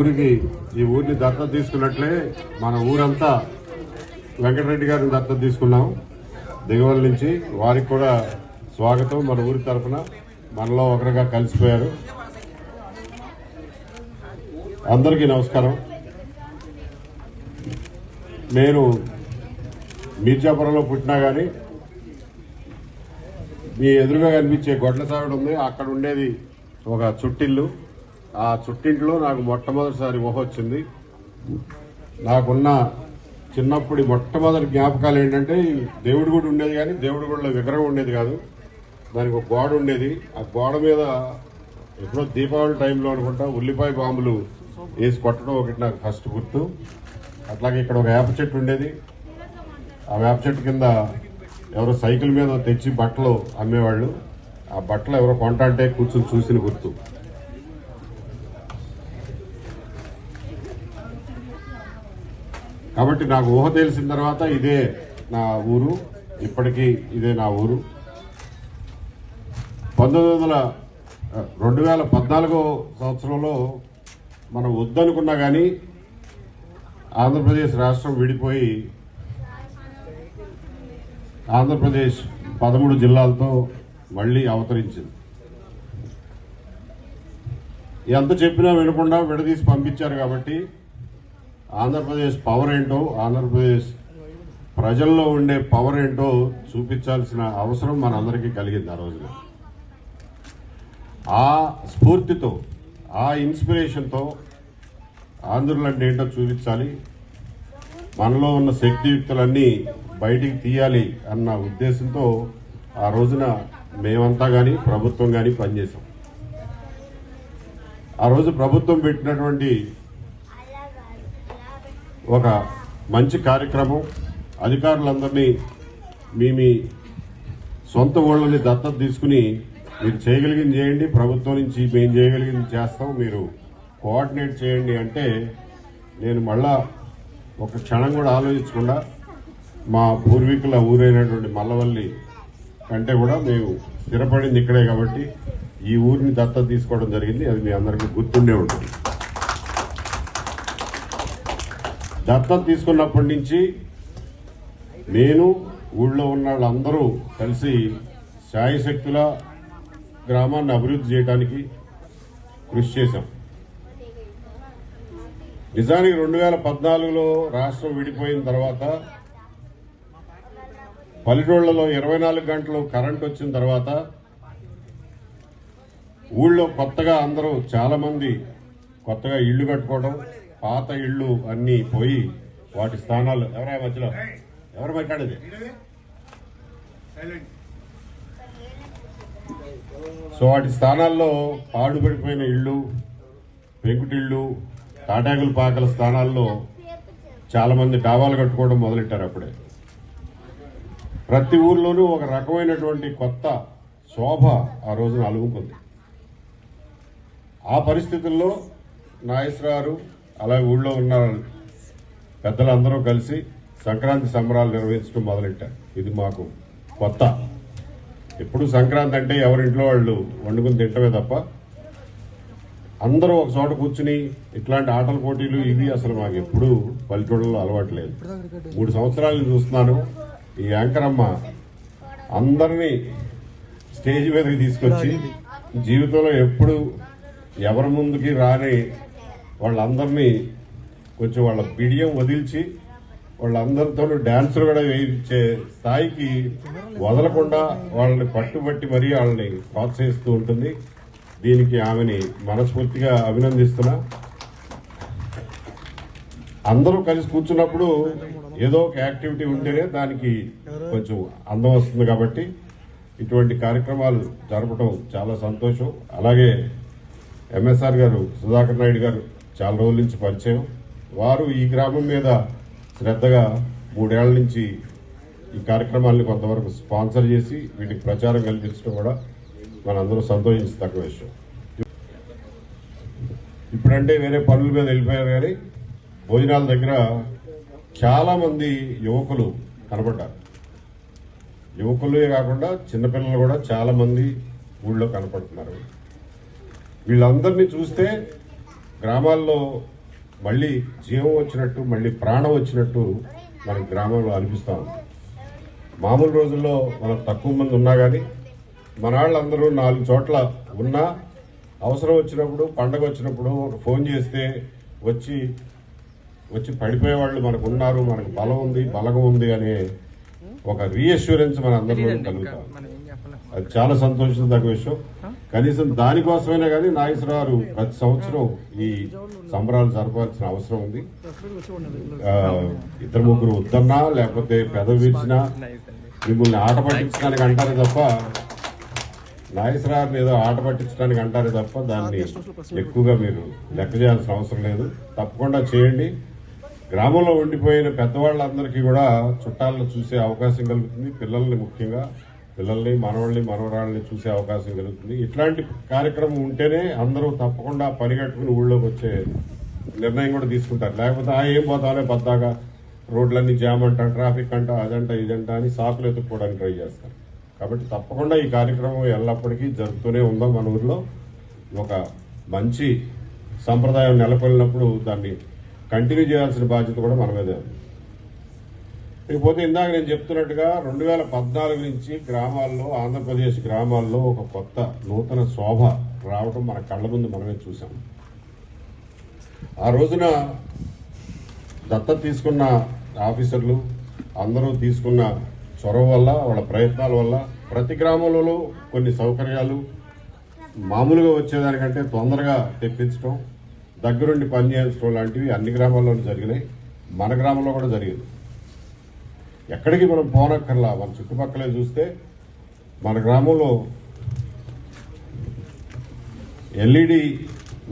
ఊరిని దత్తత తీసుకున్నట్లే మన ఊరంతా వెంకటరెడ్డి గారిని దత్తత తీసుకున్నాం దిగవల నుంచి. వారికి కూడా స్వాగతం. మన ఊరి తరఫున మనలో ఒకరిగా కలిసిపోయారు. అందరికీ నమస్కారం. నేను మీర్జాపురంలో పుట్టినా కానీ మీ ఎదురుగా కనిపించే గొడ్ల సావిడ ఉంది, అక్కడ ఉండేది ఒక చుట్టిల్లు. ఆ చుట్టింట్లో నాకు మొట్టమొదటిసారి ఊహ వచ్చింది. నాకున్న చిన్నప్పటి మొట్టమొదటి జ్ఞాపకాలు ఏంటంటే దేవుడి గుడి ఉండేది, కానీ దేవుడి గుడిలో విగ్రహం ఉండేది కాదు. దానికి ఒక గోడ ఉండేది. ఆ గోడ మీద ఎప్పుడో దీపావళి టైంలో అనుకుంటా ఉల్లిపాయ బాంబులు వేసి కొట్టడం ఒకటి నాకు ఫస్ట్ గుర్తు. అట్లాగే ఇక్కడ ఒక వేప చెట్టు ఉండేది. ఆ వేప చెట్టు కింద ఎవరో సైకిల్ మీద తెచ్చి బట్టలు అమ్మేవాళ్ళు. ఆ బట్టలు ఎవరో కొంట అంటే కూర్చొని చూసిన గుర్తు. కాబట్టి నాకు ఊహ తెలిసిన తర్వాత ఇదే నా ఊరు, ఇప్పటికీ ఇదే నా ఊరు. 2014 సంవత్సరంలో మనం వద్దనుకున్నా కానీ ఆంధ్రప్రదేశ్ రాష్ట్రం విడిపోయి ఆంధ్రప్రదేశ్ 13 జిల్లాలతో మళ్లీ అవతరించింది. ఎంత చెప్పినా వినకుండా విడదీసి పంపించారు. కాబట్టి ఆంధ్రప్రదేశ్ పవర్ ఏంటో, ఆంధ్రప్రదేశ్ ప్రజల్లో ఉండే పవర్ ఏంటో చూపించాల్సిన అవసరం మనందరికీ కలిగింది ఆ రోజున. ఆ స్ఫూర్తితో, ఆ ఇన్స్పిరేషన్తో ఆంధ్రులంటే ఏంటో చూపించాలి, మనలో ఉన్న శక్తియుక్తులన్నీ బయటికి తీయాలి అన్న ఉద్దేశంతో ఆ రోజున మేమంతా కానీ ప్రభుత్వం కానీ పనిచేశాం. ఆ రోజు ప్రభుత్వం పెట్టినటువంటి ఒక మంచి కార్యక్రమం, అధికారులందరినీ మీ సొంత ఊళ్ళని దత్తత తీసుకుని మీరు చేయగలిగింది చేయండి, ప్రభుత్వం నుంచి మేము చేయగలిగింది చేస్తాం, మీరు కోఆర్డినేట్ చేయండి అంటే నేను మళ్ళా ఒక క్షణం కూడా ఆలోచించకుండా మా పూర్వీకుల ఊరైనటువంటి మల్లవల్లి కంటే కూడా మేము స్థిరపడింది ఇక్కడే కాబట్టి ఈ ఊరిని దత్తత తీసుకోవడం జరిగింది. అది మీ అందరికీ గుర్తుండే ఉంటుంది. దత్తత తీసుకున్నప్పటి నుంచి నేను ఊళ్ళో ఉన్న వాళ్ళందరూ కలిసి శాయశక్తుల గ్రామాన్ని అభివృద్ధి చేయడానికి కృషి చేశాం. నిజానికి 2014లో రాష్ట్రం విడిపోయిన తర్వాత పల్లెటూళ్లలో 24 గంటలు కరెంట్ వచ్చిన తర్వాత ఊళ్ళో కొత్తగా అందరూ చాలా మంది కొత్తగా ఇళ్లు కట్టుకోవడం, పాత ఇళ్లు అన్నీ పోయి వాటి స్థానాలు ఎవరు మాట్లాడేది సో వాటి స్థానాల్లో పాడుపడిపోయిన ఇళ్లు, పెంకుటిళ్లు, తాటాకుల పాకల స్థానాల్లో చాలా మంది డాబాలు కట్టుకోవడం మొదలెట్టారు. అప్పుడే ప్రతి ఊర్లోనూ ఒక రకమైనటువంటి కొత్త శోభ ఆ రోజున అలుముకుంది. ఆ పరిస్థితుల్లో నాగేశ్వరరావు అలాగే ఊళ్ళో ఉన్న పెద్దలందరూ కలిసి సంక్రాంతి సంబరాలు నిర్వహించడం మొదలెట్టారు. ఇది మాకు కొత్త. ఎప్పుడు సంక్రాంతి అంటే ఎవరింట్లో వాళ్ళు వండుకుని తింటమే తప్ప అందరూ ఒక చోట కూర్చుని ఇట్లాంటి ఆటల పోటీలు ఇవి అసలు మాకు ఎప్పుడు పల్లెటూళ్ళలో అలవాటు లేదు. 3 సంవత్సరాలు చూస్తున్నాను. ఈ యాంకర్ అమ్మ అందరినీ స్టేజ్ మీదకి తీసుకొచ్చి జీవితంలో ఎప్పుడు ఎవరి ముందుకి రాని వాళ్ళందరినీ కొంచెం వాళ్ళ బిడియం వదిల్చి వాళ్ళందరితో డాన్సులు కూడా వేయించే స్థాయికి వదలకుండా వాళ్ళని పట్టుబట్టి మరీ వాళ్ళని ప్రోత్సహిస్తూ ఉంటుంది. దీనికి ఆమెని మనస్ఫూర్తిగా అభినందిస్తున్నా. అందరూ కలిసి కూర్చున్నప్పుడు ఏదో ఒక యాక్టివిటీ ఉంటేనే దానికి కొంచెం అందం వస్తుంది. కాబట్టి ఇటువంటి కార్యక్రమాలు జరపడం చాలా సంతోషం. అలాగే ఎంఎస్ఆర్ గారు, సుధాకర్ నాయుడు గారు చాలా రోజుల నుంచి పరిచయం. వారు ఈ గ్రామం మీద శ్రద్ధగా 3 ఏళ్ల నుంచి ఈ కార్యక్రమాలను కొంతవరకు స్పాన్సర్ చేసి వీటికి ప్రచారం కల్పించడం కూడా మనందరూ సంతోషించదగ్గ విషయం. ఇప్పుడంటే వేరే పనుల మీద వెళ్ళిపోయారు, కానీ భోజనాల దగ్గర చాలా మంది యువకులు కనబడ్డారు. యువకులే కాకుండా చిన్నపిల్లలు కూడా చాలా మంది ఊళ్ళో కనపడుతున్నారు. వీళ్ళందరినీ చూస్తే గ్రామాల్లో మళ్ళీ జీవం వచ్చినట్టు, మళ్ళీ ప్రాణం వచ్చినట్టు మనకి గ్రామంలో అనిపిస్తూ ఉంది. మామూలు రోజుల్లో మనం తక్కువ మంది ఉన్నా కానీ మన వాళ్ళందరూ 4 చోట్ల ఉన్నా అవసరం వచ్చినప్పుడు, పండగ వచ్చినప్పుడు ఫోన్ చేస్తే వచ్చి పడిపోయేవాళ్ళు మనకు ఉన్నారు, మనకు బలం ఉంది, బలగం ఉంది అనే ఒక రీఅష్యూరెన్స్ మన అందరిలో కలుగుతాం. అది చాలా సంతోషించదగ్గ విషయం. కనీసం దానికోసమైనా కానీ నాగేశ్వరరావు ప్రతి సంవత్సరం ఈ సంబరాలు జరపాల్సిన అవసరం ఉంది. 2-3 వద్దన్నా లేకపోతే పెదవి విరిచినా మిమ్మల్ని ఆట పట్టించడానికి అంటారే తప్ప, నాగేశ్వరరావుని ఏదో ఆట పట్టించడానికి అంటారే తప్ప దాన్ని ఎక్కువగా మీరు లెక్క చేయాల్సిన అవసరం లేదు. తప్పకుండా చేయండి. గ్రామంలో ఉండిపోయిన పెద్దవాళ్ళందరికీ కూడా చుట్టాలను చూసే అవకాశం కలుగుతుంది. పిల్లల్ని, ముఖ్యంగా పిల్లల్ని, మనవాళ్ళని, మనవరాళ్ళని చూసే అవకాశం కలుగుతుంది. ఇట్లాంటి కార్యక్రమం ఉంటేనే అందరూ తప్పకుండా పరిగెట్టుకుని ఊళ్ళోకి వచ్చే నిర్ణయం కూడా తీసుకుంటారు. లేకపోతే ఏం పోతానే పద్దాగా రోడ్లన్నీ జామ్ అంట, ట్రాఫిక్ అంట, అదంట ఇదంట అని సాకులు ఎత్తుక్కోవడానికి ట్రై చేస్తారు. కాబట్టి తప్పకుండా ఈ కార్యక్రమం ఎల్లప్పటికీ జరుగుతూనే ఉందాం. మన ఊరిలో ఒక మంచి సంప్రదాయం నెలకొల్పినప్పుడు దాన్ని కంటిన్యూ చేయాల్సిన బాధ్యత కూడా మన మీదే ఉంది. ఇకపోతే ఇందాక నేను చెప్తున్నట్టుగా 2014 నుంచి గ్రామాల్లో, ఆంధ్రప్రదేశ్ గ్రామాల్లో ఒక కొత్త నూతన శోభ రావడం మన కళ్ళ ముందు మనమే చూసాం. ఆ రోజున దత్తత తీసుకున్న ఆఫీసర్లు అందరూ తీసుకున్న చొరవ వల్ల, వాళ్ళ ప్రయత్నాల వల్ల ప్రతి గ్రామంలో కొన్ని సౌకర్యాలు మామూలుగా వచ్చేదానికంటే తొందరగా తెప్పించడం, దగ్గరుండి పనిచేయించడం లాంటివి అన్ని గ్రామాల్లోనూ జరిగినాయి. మన గ్రామంలో కూడా జరిగింది. ఎక్కడికి మనం పోనక్కర్లా. మన చుట్టుపక్కలే చూస్తే మన గ్రామంలో ఎల్ఈడి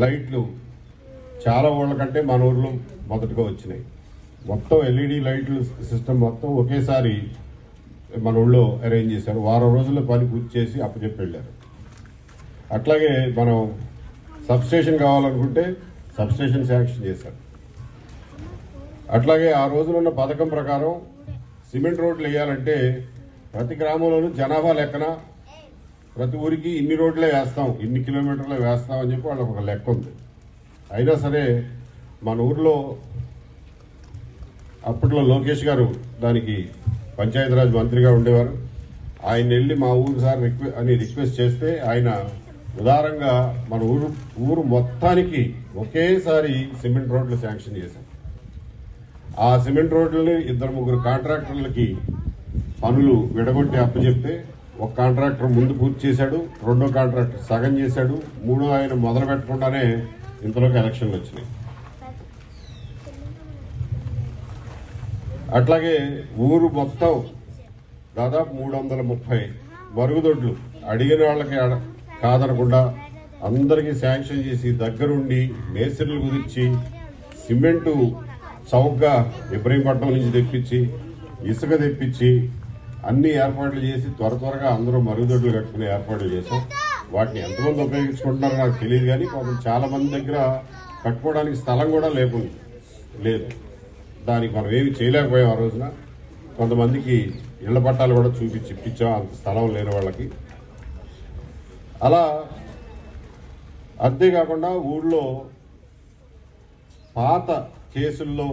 లైట్లు చాలా ఊళ్ళ కంటే మన ఊర్లో మొదటగా వచ్చినాయి. మొత్తం ఎల్ఈడి లైట్లు సిస్టమ్ మొత్తం ఒకేసారి మన ఊళ్ళో అరేంజ్ చేశారు. వారం రోజుల్లో పని పూర్తి చేసి అప్పచెప్పి వెళ్ళారు. అట్లాగే మనం సబ్స్టేషన్ కావాలనుకుంటే సబ్స్టేషన్ శాంక్షన్ చేశారు. అట్లాగే ఆ రోజులున్న పథకం ప్రకారం సిమెంట్ రోడ్లు వేయాలంటే ప్రతి గ్రామంలోనూ జనాభా లెక్కన ప్రతి ఊరికి ఇన్ని రోడ్లే వేస్తాం, ఇన్ని కిలోమీటర్లే వేస్తాం అని చెప్పి వాళ్ళకి ఒక లెక్క ఉంది. అయినా సరే మన ఊర్లో అప్పట్లో లోకేష్ గారు దానికి పంచాయతీరాజ్ మంత్రిగా ఉండేవారు. ఆయన వెళ్ళి మా ఊరు సార్ రిక్వెస్ట్ చేస్తే ఆయన ఉదారంగా మన ఊరు మొత్తానికి ఒకేసారి సిమెంట్ రోడ్లు శాంక్షన్ చేశారు. ఆ సిమెంట్ రోడ్లని 2-3 కాంట్రాక్టర్లకి పనులు విడగొట్టి అప్పచెప్తే ఒక కాంట్రాక్టర్ ముందు పూర్తి చేశాడు, రెండో కాంట్రాక్టర్ సగం చేశాడు, మూడో ఆయన మొదలు పెట్టకుండానే ఇంతలోకి ఎలక్షన్లు వచ్చినాయి. అట్లాగే ఊరు మొత్తం దాదాపు 330 మరుగుదొడ్లు అడిగిన వాళ్ళకి కాదనకుండా అందరికీ శాంక్షన్ చేసి దగ్గరుండి మేస్త్రీలు కుదిర్చి సిమెంటు చౌకగా ఇబ్రహీంపట్నం నుంచి తెప్పించి ఇసుక తెప్పించి అన్ని ఏర్పాట్లు చేసి త్వరగా అందరూ మరుగుదొడ్లు కట్టుకునే ఏర్పాట్లు చేశాం. వాటిని ఎంతమంది ఉపయోగించుకుంటున్నారో నాకు తెలియదు కానీ పాపం చాలా మంది దగ్గర కట్టుకోవడానికి స్థలం కూడా లేదు. దానికి మనం ఏమి చేయలేకపోయాం. ఆ రోజున కొంతమందికి ఇళ్ల పట్టాలు కూడా చూపించి ఇప్పించాం అంత స్థలం లేని వాళ్ళకి. అలా అంతేకాకుండా ఊళ్ళో పాత కేసుల్లో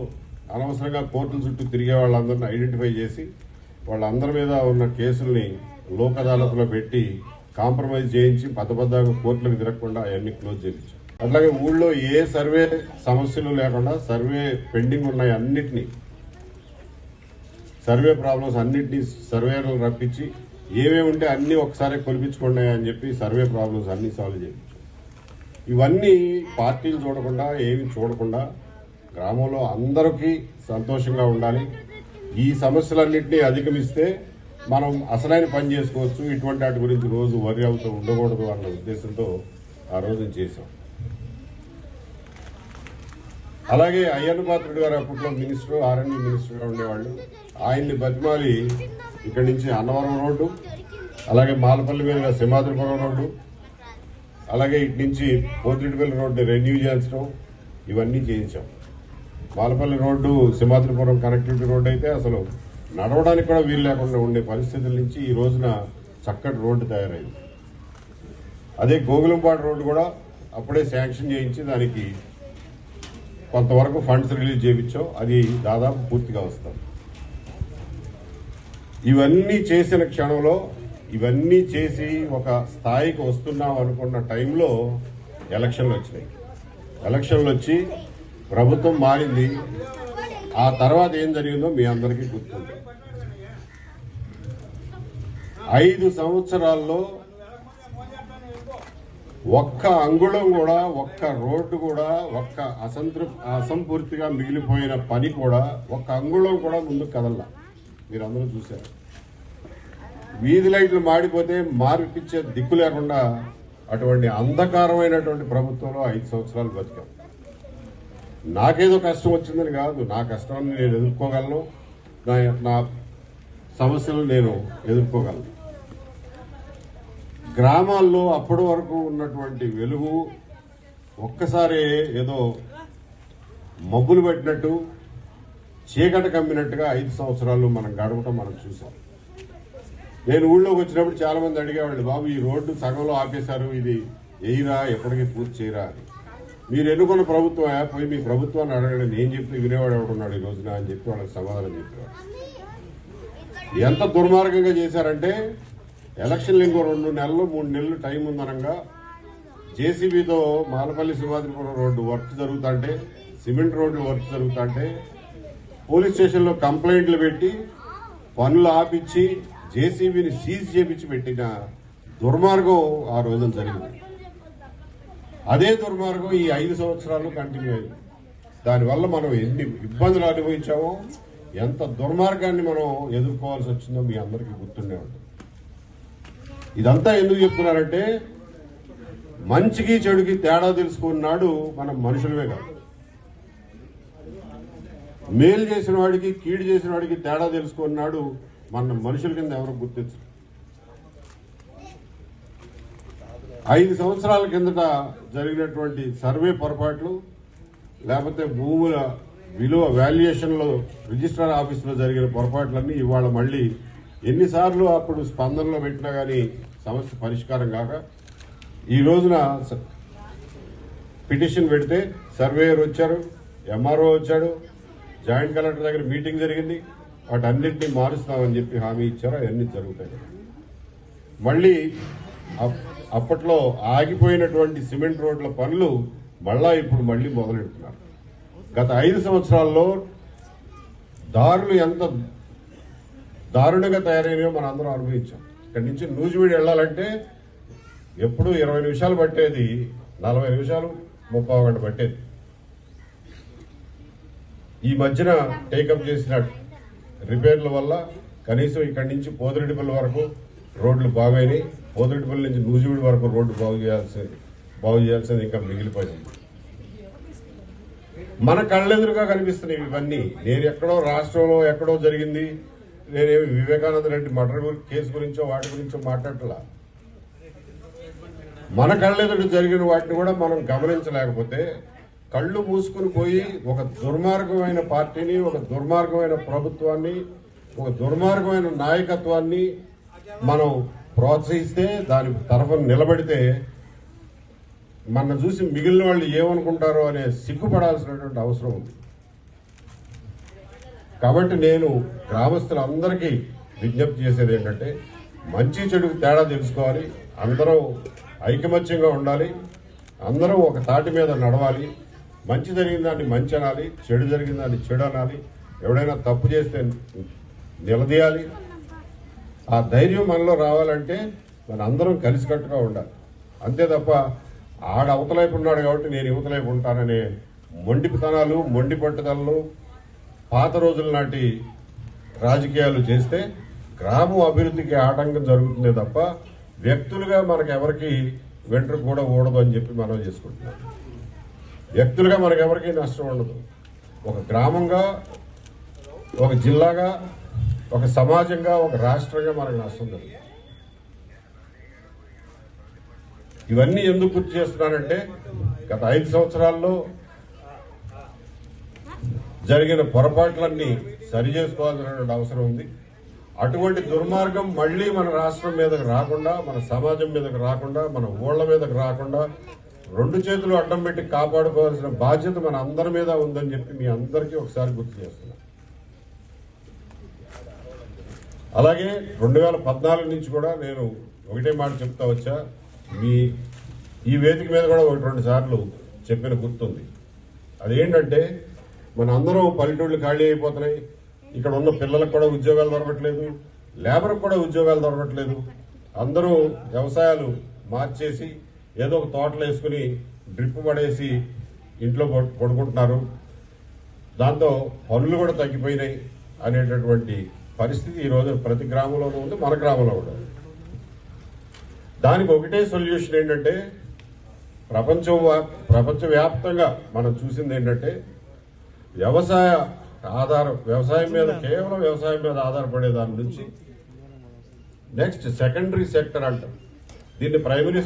అనవసరంగా కోర్టుల చుట్టూ తిరిగే వాళ్ళందరినీ ఐడెంటిఫై చేసి వాళ్ళందరి మీద ఉన్న కేసుల్ని లోక్ అదాలత్లో పెట్టి కాంప్రమైజ్ చేయించి పెద్దగా కోర్టులకు తిరగకుండా అవన్నీ క్లోజ్ చేయించాం. అట్లాగే ఊళ్ళో ఏ సర్వే సమస్యలు లేకుండా సర్వే పెండింగ్ ఉన్నాయి అన్నిటినీ, సర్వే ప్రాబ్లమ్స్ అన్నిటినీ సర్వేలు రప్పించి ఏమేమి ఉంటే అన్ని ఒకసారి కొలిపించుకోండి అని చెప్పి సర్వే ప్రాబ్లమ్స్ అన్ని సాల్వ్ చేయించాం. ఇవన్నీ పార్టీలు చూడకుండా ఏమి చూడకుండా గ్రామంలో అందరికీ సంతోషంగా ఉండాలి. ఈ సమస్యలన్నింటినీ అధిగమిస్తే మనం అసలైన పని చేసుకోవచ్చు. ఇటువంటి వాటి గురించి రోజు వరి అవుతూ ఉండకూడదు అన్న ఉద్దేశంతో ఆ రోజు చేశాం. అలాగే అయ్యన్న పాత్రుడు గారు అప్పట్లో మినిస్టర్, ఆర్ఎండ్బి మినిస్టర్గా ఉండేవాళ్ళు. ఆయన్ని బతిమాలి ఇక్కడి నుంచి అన్నవరం రోడ్డు, అలాగే మాలపల్లి మీదుగా సింహాద్రిపురం రోడ్డు, అలాగే ఇటు నుంచి పోతిరెడ్డిపల్లి రోడ్డు రెన్యూ చేయించడం, ఇవన్నీ చేయించాం. Malapalli road Simhadripuram connectivity road అయితే అసలు నడవడానికి కూడా వీలు లేకుండా ఉండే పరిస్థితుల నుంచి ఈ రోజున చక్కటి రోడ్డు తయారైంది. అదే గోగులంపాడు రోడ్డు కూడా అప్పుడే శాంక్షన్ చేయించి దానికి కొంతవరకు ఫండ్స్ రిలీజ్ చేయించాం, అది దాదాపు పూర్తిగా వస్తుంది. ఇవన్నీ చేసిన క్షణంలో, ఇవన్నీ చేసి ఒక స్థాయికి వస్తున్నాం అనుకున్న టైంలో ఎలక్షన్లు వచ్చినాయి. ఎలక్షన్లు వచ్చి ప్రభుత్వం మారింది. ఆ తర్వాత ఏం జరిగిందో మీ అందరికీ గుర్తుంది. 5 సంవత్సరాల్లో ఒక్క అంగుళం కూడా, ఒక్క రోడ్డు కూడా, ఒక్క అసంపూర్తిగా మిగిలిపోయిన పని కూడా, ఒక్క అంగుళం కూడా ముందుకు కదల్లా. మీరందరూ చూశారు. వీధి లైట్లు మాడిపోతే మార్పిచ్చే దిక్కు లేకుండా అటువంటి అంధకారమైనటువంటి ప్రభుత్వంలో 5 సంవత్సరాలు బతికాం. నాకేదో కష్టం వచ్చిందని కాదు, నా కష్టాన్ని నేను ఎదుర్కోగలను, నా సమస్యలు నేను ఎదుర్కోగలను. గ్రామాల్లో అప్పటి వరకు ఉన్నటువంటి వెలుగు ఒక్కసారి ఏదో మబ్బులు పెట్టినట్టు, చీకటి కమ్మినట్టుగా 5 సంవత్సరాలు మనం గడపటం మనం చూసాం. నేను ఊళ్ళోకి వచ్చినప్పుడు చాలా మంది అడిగేవాళ్ళు, బాబు ఈ రోడ్డు సగంలో ఆపేశారు, ఇది ఎయిరా, ఎప్పటికీ పూర్తి చేయరా అని. మీరు ఎన్నుకున్న ప్రభుత్వం పోయి మీ ప్రభుత్వాన్ని అడగండి, నేను చెప్పి వినేవాడు ఎవడున్నాడు ఈ రోజున అని చెప్పి వాళ్ళకి సమాధానం చెప్పేవాడు. ఎంత దుర్మార్గంగా చేశారంటే, ఎలక్షన్లు ఇంకో 2 నెలలు 3 నెలలు టైం ఉందనగా జేసీబీతో మాలపల్లి సింహాద్రిపురం రోడ్డు వర్క్ జరుగుతుంటే, సిమెంట్ రోడ్డు వర్క్ జరుగుతుంటే పోలీస్ స్టేషన్లో కంప్లైంట్లు పెట్టి పనులు ఆపిచ్చి జేసీబీని సీజ్ చేపించి పెట్టిన దుర్మార్గం ఆ రోజున జరిగింది. అదే దుర్మార్గం ఈ 5 సంవత్సరాలు కంటిన్యూ అయింది. దానివల్ల మనం ఎన్ని ఇబ్బందులు అనుభవించామో, ఎంత దుర్మార్గాన్ని మనం ఎదుర్కోవాల్సి వచ్చిందో మీ అందరికీ గుర్తుండే ఉంటుంది. ఇదంతా ఎందుకు చెప్తున్నారంటే, మంచికి చెడుకి తేడా తెలుసుకున్నాడు మనం మనుషులమే కాదు. మేలు చేసిన వాడికి, కీడు చేసిన వాడికి తేడా తెలుసుకున్నాడు మన మనుషుల కింద ఎవరు గుర్తించరు. 5 సంవత్సరాల కిందట జరిగినటువంటి సర్వే పొరపాట్లు, లేకపోతే భూముల విలువ వాల్యుయేషన్లో రిజిస్ట్రార్ ఆఫీసులో జరిగిన పొరపాట్లన్నీ ఇవాళ మళ్ళీ ఎన్నిసార్లు అప్పుడు స్పందనలో పెట్టినా కానీ సమస్య పరిష్కారం కాక, ఈ రోజున పిటిషన్ పెడితే సర్వేయర్ వచ్చారు, ఎంఆర్ఓ వచ్చాడు, జాయింట్ కలెక్టర్ దగ్గర మీటింగ్ జరిగింది, వాటన్నింటినీ మారుస్తామని చెప్పి హామీ ఇచ్చారు. అవన్నీ జరుగుతాయి. మళ్ళీ అప్పట్లో ఆగిపోయినటువంటి సిమెంట్ రోడ్ల పనులు ఇప్పుడు మళ్ళీ మొదలెడుతున్నారు. గత 5 సంవత్సరాల్లో దారులు ఎంత దారుణంగా తయారైనాయో మనం అందరం అనుభవించాం. ఇక్కడి నుంచి నూజివీడు వెళ్లాలంటే ఎప్పుడు 20 నిమిషాలు పట్టేది 40 నిమిషాలు 30 గంట పట్టేది. ఈ మధ్యన టేకప్ చేసిన రిపేర్ల వల్ల కనీసం ఇక్కడి నుంచి పోతిరెడ్డిపల్లి వరకు రోడ్లు బాగైనాయి. పోతిరెడ్డిపల్లి నుంచి నూజివీడు వరకు రోడ్డు బాగు చేయాల్సింది ఇంకా మిగిలిపోయింది. మన కళ్ళెదురుగా కనిపిస్తున్నాయి ఇవన్నీ. నేను ఎక్కడో రాష్ట్రంలో ఎక్కడో జరిగింది, నేనేమి వివేకానంద రెడ్డి మర్డర్ కేసు గురించో వాటి గురించో మాట్లాడలా. మన కళ్ళెదురు జరిగిన వాటిని కూడా మనం గమనించలేకపోతే కళ్ళు మూసుకుని పోయి ఒక దుర్మార్గమైన పార్టీని, ఒక దుర్మార్గమైన ప్రభుత్వాన్ని, ఒక దుర్మార్గమైన నాయకత్వాన్ని మనం ప్రోత్సహిస్తే, దాని తరఫున నిలబడితే మన చూసి మిగిలిన వాళ్ళు ఏమనుకుంటారో అనే సిగ్గుపడాల్సినటువంటి అవసరం ఉంది. కాబట్టి నేను గ్రామస్తులందరికీ విజ్ఞప్తి చేసేది ఏంటంటే, మంచి చెడుకు తేడా తెలుసుకోవాలి, అందరం ఐకమత్యంగా ఉండాలి, అందరం ఒక తాటి మీద నడవాలి. మంచి జరిగిన దాన్ని మంచి అనాలి, చెడు జరిగిన దాన్ని చెడు అనాలి. ఎవడైనా తప్పు చేస్తే నిలదీయాలి. ఆ ధైర్యం మనలో రావాలంటే మన అందరం కలిసికట్టుగా ఉండాలి. అంతే తప్ప ఆడ అవతలైపు ఉన్నాడు కాబట్టి నేను యువతలైపు ఉంటాననే మొండితనాలు, మొండి పట్టుదలలు, పాత రోజుల నాటి రాజకీయాలు చేస్తే గ్రామం అభివృద్ధికి ఆటంకం జరుగుతుందే తప్ప వ్యక్తులుగా మనకు ఎవరికి వెంట్రుకు కూడా ఊడదు అని చెప్పి మనం చేసుకుంటున్నాం. వ్యక్తులుగా మనకెవరికి నష్టం ఉండదు. ఒక గ్రామంగా, ఒక జిల్లాగా, ఒక సమాజంగా, ఒక రాష్ట్రంగా మనకు నష్టం జరుగుతుంది. ఇవన్నీ ఎందుకు గుర్తు చేస్తున్నానంటే, గత 5 సంవత్సరాల్లో జరిగిన పొరపాట్లన్నీ సరి చేసుకోవాల్సినటువంటి అవసరం ఉంది. అటువంటి దుర్మార్గం మళ్లీ మన రాష్ట్రం మీదకి రాకుండా, మన సమాజం మీదకి రాకుండా, మన ఊళ్ల మీదకి రాకుండా రెండు చేతులు అడ్డం పెట్టి కాపాడుకోవాల్సిన బాధ్యత మన అందరి మీద ఉందని చెప్పి మీ అందరికీ ఒకసారి గుర్తు చేస్తున్నా. అలాగే 2014 నుంచి కూడా నేను ఒకటే మాట చెప్తా వచ్చా, ఈ వేదిక మీద కూడా 1-2 సార్లు చెప్పిన గుర్తుంది. అదేంటంటే మన అందరం పల్లెటూళ్ళు ఖాళీ అయిపోతున్నాయి, ఇక్కడ ఉన్న పిల్లలకు కూడా ఉద్యోగాలు దొరకట్లేదు, లేబర్కి కూడా ఉద్యోగాలు దొరకట్లేదు, అందరూ వ్యవసాయాలు మార్చేసి ఏదో ఒక తోటలు వేసుకుని డ్రిప్ పడేసి ఇంట్లో పడుకుంటున్నారు, దాంతో పనులు కూడా తగ్గిపోయినాయి అనేటటువంటి పరిస్థితి ఈరోజు ప్రతి గ్రామంలోనూ ఉంది, మన గ్రామంలో కూడా. దానికి ఒకటే సొల్యూషన్ ఏంటంటే ప్రపంచవ్యాప్తంగా మనం చూసింది ఏంటంటే వ్యవసాయం మీద కేవలం వ్యవసాయం మీద ఆధారపడే దాని నుంచి నెక్స్ట్ సెకండరీ సెక్టర్ అంటాం, దీన్ని ప్రైమరీ